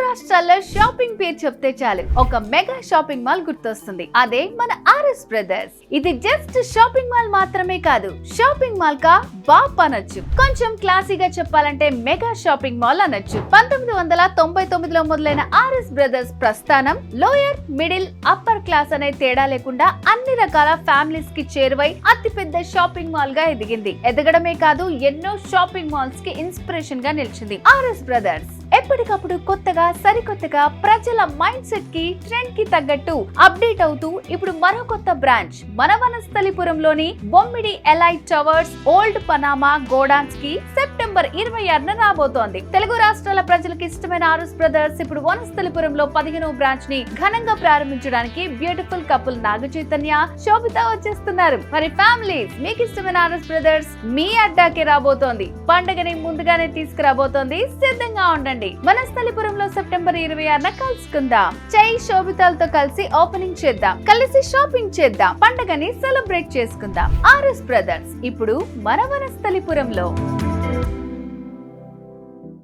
రాష్ట్రాల్లో షాపింగ్ పేరు చెప్తే చాలు ఒక మెగా షాపింగ్ మాల్ గుర్తొస్తుంది. అదే మన ఆర్ఎస్ బ్రదర్స్. ఇది జస్ట్ షాపింగ్ మాల్ మాత్రమే కాదు, షాపింగ్ మాల్ కా బాప్ అనొచ్చు. కొంచెం క్లాసీగా చెప్పాలంటే మెగా షాపింగ్ మాల్ అనొచ్చు. 1999లో మొదలైన ఆర్ఎస్ బ్రదర్స్ ప్రస్థానం లోయర్, మిడిల్, అప్పర్ క్లాస్ అనే తేడా లేకుండా అన్ని రకాల ఫ్యామిలీస్ కి చేరువై అతిపెద్ద షాపింగ్ మాల్ గా ఎదిగింది. ఎదగడమే కాదు, ఎన్నో షాపింగ్ మాల్స్ కి ఇన్స్పిరేషన్ గా నిలిచింది. ఆర్ఎస్ బ్రదర్స్ ఎప్పటికప్పుడు కొత్తగా సరికొత్తగా ప్రజల మైండ్ సెట్ కి, ట్రెండ్ కి తగ్గట్టు అప్డేట్ అవుతూ ఇప్పుడు మరో కొత్త బ్రాంచ్ మన వనస్థలిపురంలోని బొమ్మిడి ఎలైట్ టవర్స్ ఓల్డ్ పనామా గోడాన్స్ కి సెప్టెంబర్ 26న రాబోతోంది. తెలుగు రాష్ట్రాల ప్రజలకు ఇష్టమైన ఆర్ఎస్ బ్రదర్స్ ఇప్పుడు వనస్థలిపురంలో 15వ బ్రాంచ్ ని ఘనంగా ప్రారంభించడానికి బ్యూటిఫుల్ కపుల్ నాగ చైతన్య, శోభిత వచ్చేస్తున్నారు. మరి ఫ్యామిలీస్, మీకు ఇష్టమైన ఆర్ఎస్ బ్రదర్స్ మీ అడ్డాకి రాబోతోంది. పండుగని ముందుగానే తీసుకురాబోతోంది. సిద్ధంగా ఉండండి. వనస్థలిపురంలో సెప్టెంబర్ 26న కలుసుకుందాం. చై శోభితాలతో కలిసి ఓపెనింగ్ చేద్దాం, కలిసి షాపింగ్ చేద్దాం, పండుగని సెలబ్రేట్ చేసుకుందాం. ఆర్ఎస్ బ్రదర్స్ ఇప్పుడు మన వనస్థలిపురంలో.